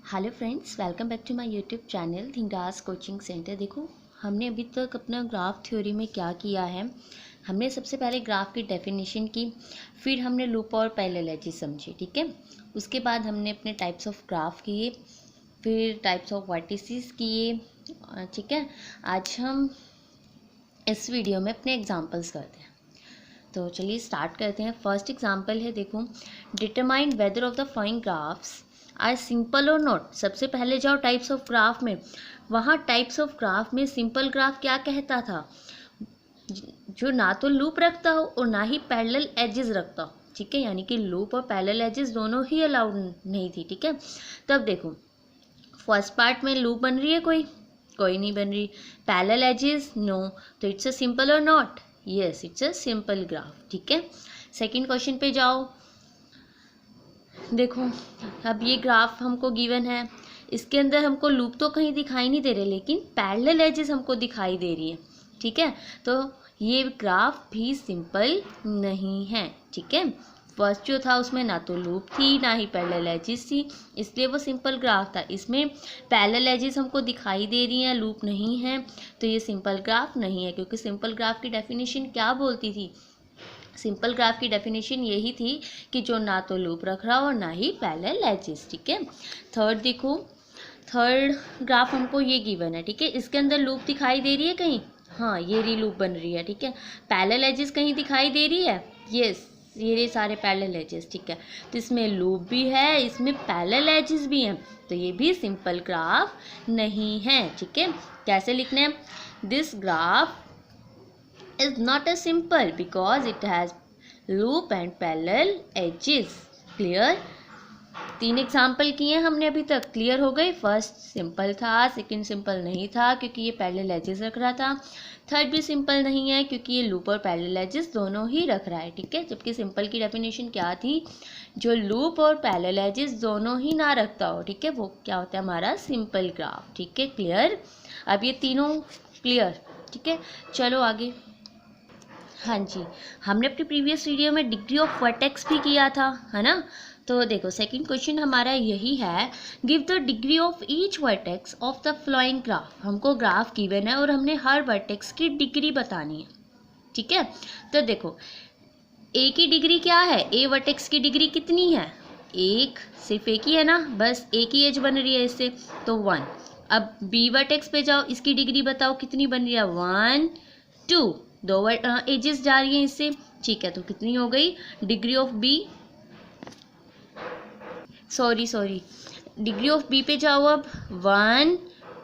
Hello friends, welcome back to my YouTube channel Dhingraj coaching centre. देखो, हमने अभी तक अपना ग्राफ थ्योरी में क्या किया है। हमने सबसे पहले ग्राफ की डेफिनेशन की, फिर हमने लूप और पैरेललिटी समझी, ठीक है। उसके बाद हमने अपने टाइप्स ऑफ ग्राफ किए, फिर टाइप्स ऑफ वर्टिसेस किए, ठीक है। आज हम इस वीडियो में अपने एग्जाम्पल्स करते हैं। तो चलिए स्टार्ट करते हैं। फर्स्ट एग्जाम्पल है, देखो, determine whether of the following graphs are simple और नॉट। सबसे पहले जाओ टाइप्स ऑफ ग्राफ में। वहाँ टाइप्स ऑफ ग्राफ में सिंपल ग्राफ क्या कहता था? जो ना तो लूप रखता हो और ना ही पैरेलल एजेस रखता हो, ठीक है। यानी कि लूप और पैरेलल एजेस दोनों ही अलाउड नहीं थी, ठीक है। तब देखो, फर्स्ट पार्ट में लूप बन रही है, कोई नहीं बन रही। पैरेलल एजेस नो, तो इट्स अ सिंपल और not? Yes, it's a simple graph, ठीक है। सेकंड क्वेश्चन पे जाओ। देखो, अब ये ग्राफ हमको गिवन है, इसके अंदर हमको लूप तो कहीं दिखाई नहीं दे रहे, लेकिन पैरेलल एजेस हमको दिखाई दे रही है, ठीक है। तो ये ग्राफ भी सिंपल नहीं है, ठीक है। फर्स्ट जो था उसमें ना तो लूप थी ना ही पैरेलल एजेस थी, इसलिए वो सिंपल ग्राफ था। इसमें पैरेलल एजेस हमको दिखाई दे रही हैं, लूप नहीं है, तो ये सिंपल ग्राफ नहीं है। क्योंकि सिंपल ग्राफ की डेफिनेशन क्या बोलती थी? सिंपल ग्राफ की डेफिनेशन यही थी कि जो ना तो लूप रख रहा हो और ना ही पैरेलल एजेस, ठीक है। थर्ड देखो, थर्ड ग्राफ हमको ये गिवन है, ठीक है। इसके अंदर लूप दिखाई दे रही है कहीं? हाँ, ये री लूप बन रही है, ठीक है। पैरेलल एजेस कहीं दिखाई दे रही है? यस, ये सारे पैरेलल एजेस, ठीक है। तो इसमें लूप भी है, इसमें पैरेलल एजेस भी हैं, तो ये भी सिंपल ग्राफ नहीं है, ठीक है। कैसे लिखना है? This graph is not a simple because it has loop and parallel edges. Clear? 3 example किए हमने अभी तक, क्लियर हो गए। फर्स्ट सिंपल था, सेकंड सिंपल नहीं था क्योंकि ये पैरेलल एजेस रख रहा था। थर्ड भी सिंपल नहीं है क्योंकि ये लूप और पैरेलल एजेस दोनों ही रख रहा है, ठीक है। जबकि सिंपल की डेफिनेशन क्या थी? जो लूप और पैरेलल एजेस दोनों ही ना रखता हो, ठीक है, वो क्या होता है? हमारा सिंपल ग्राफ, ठीक है। क्लियर? अब ये तीनों क्लियर, ठीक है। चलो आगे। हाँ जी, हमने अपनी प्रीवियस वीडियो में डिग्री ऑफ वर्टेक्स भी किया था, है ना। तो देखो, सेकंड क्वेश्चन हमारा यही है, give the degree of each vertex of the flowing graph. हमको ग्राफ गिवन है और हमने हर वर्टेक्स की डिग्री बतानी है, ठीक है। तो देखो, ए की डिग्री क्या है? ए वर्टेक्स की डिग्री कितनी है? एक, सिर्फ एक ही है ना, बस एक ही एज बन रही है इससे, तो 1। अब बी वर्टेक्स पे जाओ, इसकी डिग्री बताओ कितनी बन रही है? 1 2, दो एजेस जा रही हैं इससे, ठीक है। तो कितनी हो गई degree of B? Sorry, degree of B पे जाओ अब। 1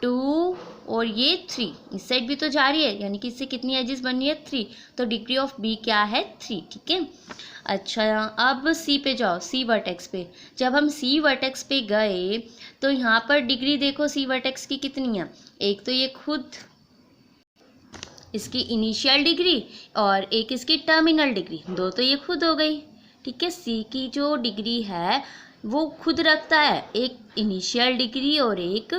2 और ये 3, इस साइड भी तो जा रही है, यानी कि इससे कितनी एजेस बन रही है? 3। तो डिग्री ऑफ बी क्या है? 3, ठीक है। अच्छा, अब सी पे जाओ, सी वर्टेक्स पे। जब हम सी वर्टेक्स पे गए तो यहाँ पर डिग्री देखो सी वर्टेक्स की कितनी है? एक तो ये खुद इसकी इनिशियल डिग्री और एक इसकी टर्मिनल डिग्री, दो तो ये खुद हो गई, ठीक है। सी की जो डिग्री है वो खुद रखता है एक इनिशियल डिग्री और एक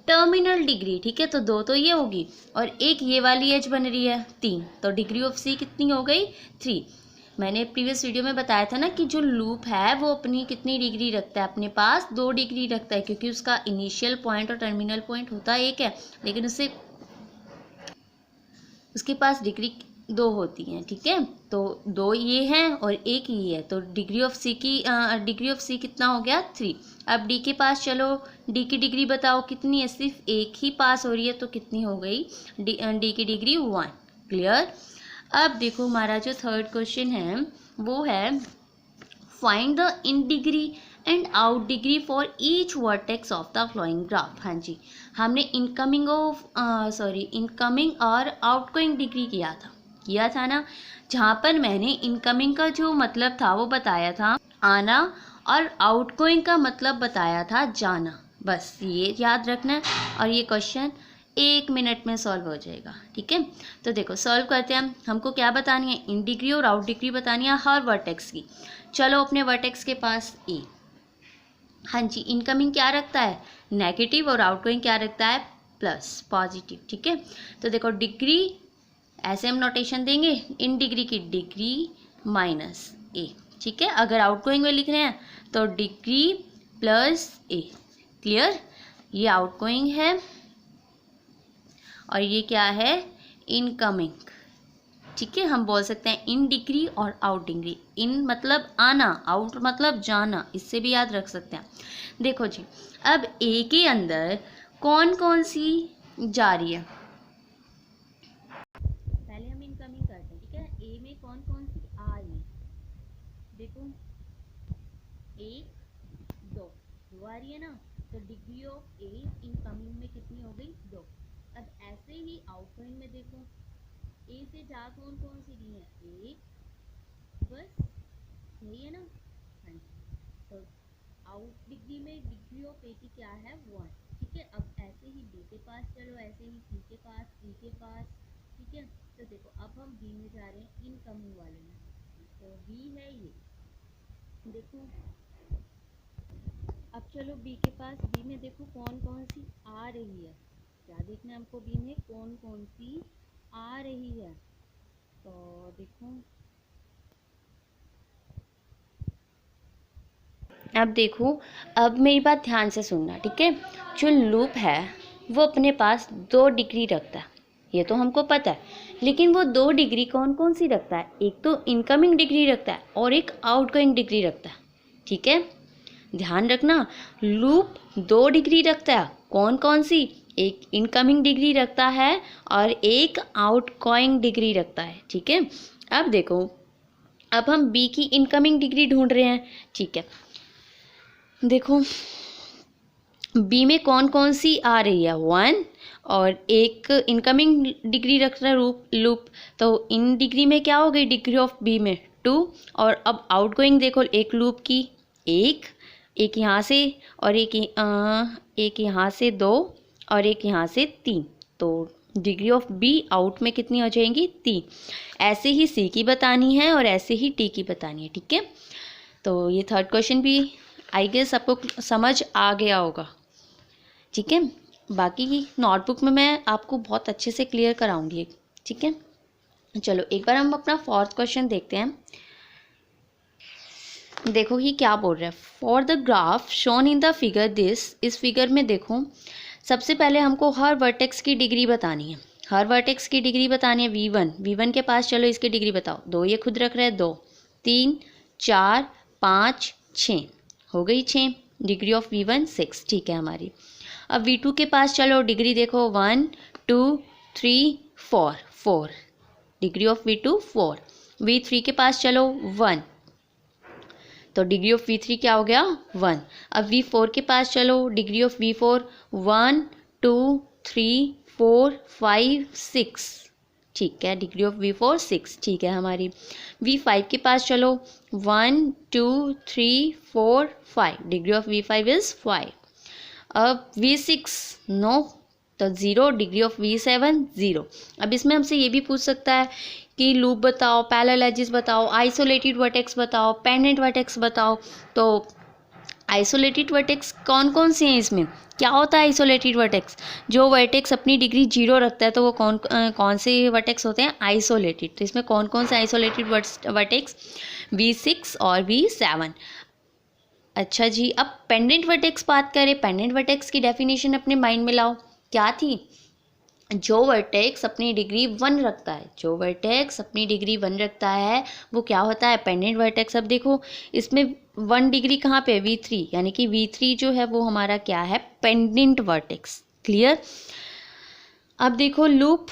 टर्मिनल डिग्री, ठीक है। तो दो तो ये होगी और एक ये वाली एज बन रही है 3, तो डिग्री ऑफ सी कितनी हो गई? 3। मैंने प्रीवियस वीडियो में बताया था ना कि जो लूप है वो अपनी कितनी डिग्री रखता है? अपने पास 2 डिग्री रखता है, क्योंकि उसका इनिशियल पॉइंट और टर्मिनल पॉइंट होता एक है, लेकिन उसके पास डिग्री 2 होती हैं, ठीक है। तो 2 ये हैं और एक ये है, तो डिग्री ऑफ सी कितना हो गया? 3। अब डी के पास चलो, डी की डिग्री बताओ कितनी है? सिर्फ एक ही पास हो रही है, तो कितनी हो गई? डी की डिग्री 1। क्लियर? अब देखो, हमारा जो थर्ड क्वेश्चन है वो है, find the in degree and out degree for each vertex of the flowing graph. हाँ जी, हमने इनकमिंग और आउटगोइंग डिग्री किया था ना। जहाँ पर मैंने इनकमिंग का जो मतलब था वो बताया था आना, और आउटगोइंग का मतलब बताया था जाना। बस ये याद रखना है और ये क्वेश्चन 1 मिनट में सॉल्व हो जाएगा, ठीक है। तो देखो, सॉल्व करते हैं। हमको क्या बतानी है? इन डिग्री और आउट डिग्री बतानी है हर वर्टेक्स की। चलो अपने वर्टेक्स के पास ए। हाँ जी, इनकमिंग क्या रखता है? नेगेटिव, और आउटगोइंग क्या रखता है? प्लस, पॉजिटिव, ठीक है। तो देखो, डिग्री ऐसे हम नोटेशन देंगे, इन डिग्री की डिग्री माइनस ए, ठीक है। अगर आउटगोइंग में लिख रहे हैं तो डिग्री प्लस ए, क्लियर? ये आउटगोइंग है और ये क्या है, इनकमिंग। ठीक है, हम बोल सकते हैं इन डिग्री और आउट डिग्री। इन मतलब आना, आउट मतलब जाना, इससे भी याद रख सकते हैं। देखो जी, अब ए के अंदर कौन कौन सी जा रही है, पहले हम इनकमिंग करते हैं। ठीक है, ए में कौन कौन सी आ रही है, देखो 1 2 2 आ रही है ना, तो डिग्री ऑफ ए इनकमिंग में कितनी हो गई, 2। अब ऐसे ही आउटगोइंग में देखो, ए से जा कौन कौन सी रही है, 1 बस, यही है ना। हाँ जी, तो आउट डिग्री में डिग्री ऑफ ए की क्या है, 1। ठीक है, अब ऐसे ही बी के पास चलो, ऐसे ही सी के पास, डी के पास। ठीक है, तो देखो अब हम बी में जा रहे हैं, इनकमिंग वाले में, तो बी है ये, देखो। अब चलो बी के पास, बी में देखो कौन कौन सी आ रही है, क्या देखना है हमको, बी में कौन कौन सी आ रही है, तो देखो अब देखो, अब मेरी बात ध्यान से सुनना। ठीक है, जो लूप है वो अपने पास 2 डिग्री रखता है, ये तो हमको पता है, लेकिन वो 2 डिग्री कौन कौन सी रखता है, एक तो इनकमिंग डिग्री रखता है और एक आउटगोइंग डिग्री रखता है। ठीक है, ध्यान रखना, लूप 2 डिग्री रखता है, कौन कौन सी, एक इनकमिंग डिग्री रखता है और एक आउटगोइंग डिग्री रखता है। ठीक है, अब देखो, अब हम बी की इनकमिंग डिग्री ढूंढ रहे हैं। ठीक है, देखो बी में कौन कौन सी आ रही है, 1, और एक इनकमिंग डिग्री रख रहा है लूप, तो इन डिग्री में क्या हो गई, डिग्री ऑफ बी में 2, और अब आउटगोइंग देखो, एक लूप की एक यहाँ से और एक यहाँ से 2 और एक यहाँ से 3, तो डिग्री ऑफ बी आउट में कितनी हो जाएंगी, 3। ऐसे ही सी की बतानी है और ऐसे ही टी की बतानी है। ठीक है, तो ये थर्ड क्वेश्चन भी आई गेस आपको समझ आ गया होगा। ठीक है, बाकी की नोटबुक में मैं आपको बहुत अच्छे से क्लियर कराऊंगी। ठीक है, चलो एक बार हम अपना 4th क्वेश्चन देखते हैं। देखो कि क्या बोल रहा है, for the graph shown in the figure this, इस फिगर में देखो सबसे पहले हमको हर वर्टेक्स की डिग्री बतानी है, हर वर्टेक्स की डिग्री बतानी है। V1 के पास चलो, इसकी डिग्री बताओ, 2 ये खुद रख रहे हैं, 2 3 4 5 6 हो गई 6, डिग्री ऑफ V1 6। ठीक है हमारी। अब V2 के पास चलो, डिग्री देखो 1 2 3 4 4, डिग्री ऑफ V2 4। V3 के पास चलो 1, तो डिग्री ऑफ V3 क्या हो गया, 1। अब V4 के पास चलो, डिग्री ऑफ V4 1 2 3 4 5 6। ठीक है, डिग्री ऑफ V4 6। ठीक है हमारी। V5 के पास चलो, 1 2 3 4 5, डिग्री ऑफ V5 इज 5। अब V6 नो, तो 0, डिग्री ऑफ V7 0। अब इसमें हमसे ये भी पूछ सकता है कि लूप बताओ, पैरेलल एजेस बताओ, आइसोलेटेड वर्टेक्स बताओ, पेंडेंट वर्टेक्स बताओ। तो आइसोलेटेड वर्टेक्स कौन कौन से हैं, इसमें क्या होता है आइसोलेटेड वर्टेक्स, जो वर्टेक्स अपनी डिग्री 0 रखता है, तो वो कौन से वर्टेक्स होते हैं, आइसोलेटेड। तो इसमें कौन कौन से आइसोलेटेड वर्टेक्स, V6 और V7। अच्छा जी, अब पेंडेंट वर्टेक्स बात करें, पेंडेंट वर्टेक्स की डेफिनेशन अपने माइंड में लाओ, क्या थी, जो वर्टेक्स अपनी डिग्री 1 रखता है, जो वर्टेक्स अपनी डिग्री 1 रखता है वो क्या होता है, पेंडेंट वर्टेक्स। अब देखो इसमें 1 डिग्री कहाँ पे, V3, यानी कि V3 जो है वो हमारा क्या है, पेंडेंट वर्टेक्स। क्लियर? अब देखो लूप,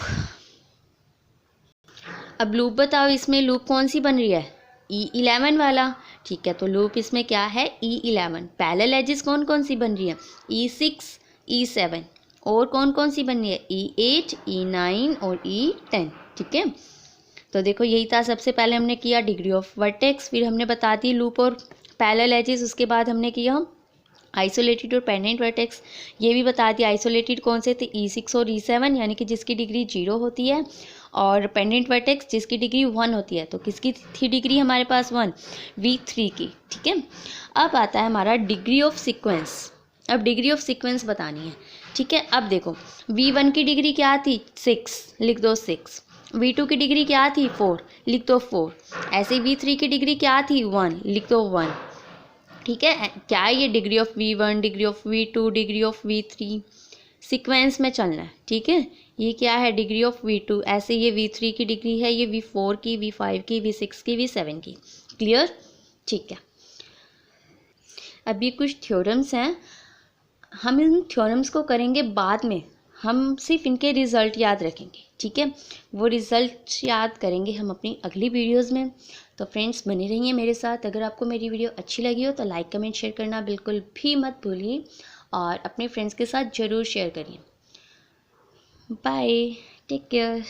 अब लूप बताओ, इसमें लूप कौन सी बन रही है, E11 वाला। ठीक है, तो लूप इसमें क्या है, E11। पैरेलल एजेस कौन कौन सी बन रही है, E6 E7, और कौन कौन सी बन रही है, E8 E9 और E10। ठीक है, तो देखो यही था, सबसे पहले हमने किया डिग्री ऑफ वर्टेक्स, फिर हमने बता दी लूप और पैरेलल एजेस, उसके बाद हमने किया आइसोलेटेड और पेंडेंट वर्टेक्स, ये भी बता दिया। आइसोलेटेड कौन से थे, E6 और E7, यानी कि जिसकी डिग्री 0 होती है, और पेंडेंट वर्टेक्स जिसकी डिग्री 1 होती है। तो किसकी थी डिग्री हमारे पास, 1, V3 की। ठीक है, अब आता है हमारा डिग्री ऑफ सीक्वेंस। अब डिग्री ऑफ सीक्वेंस बतानी है। ठीक है, अब देखो V1 की डिग्री क्या थी, 6, लिख दो 6। V2 की डिग्री क्या थी, 4, लिख दो 4। ऐसे V3 की डिग्री क्या थी, 1, लिख दो 1। ठीक है, क्या है ये degree of V1, degree of V2, degree of V3, sequence में चलना है। ठीक है, ये क्या है डिग्री ऑफ V2, ऐसे ये V3 की डिग्री है, ये V4 की, V5 की, V6 की, V7 की। क्लियर? ठीक है, अभी कुछ थ्योरम्स हैं, हम इन थ्योरम्स को करेंगे बाद में, हम सिर्फ इनके रिज़ल्ट याद रखेंगे। ठीक है, वो रिज़ल्ट याद करेंगे हम अपनी अगली वीडियोज़ में। तो फ्रेंड्स बने रहिए मेरे साथ। अगर आपको मेरी वीडियो अच्छी लगी हो तो लाइक कमेंट शेयर करना बिल्कुल भी मत भूलिए और अपने फ्रेंड्स के साथ ज़रूर शेयर करिए। Bye, take care.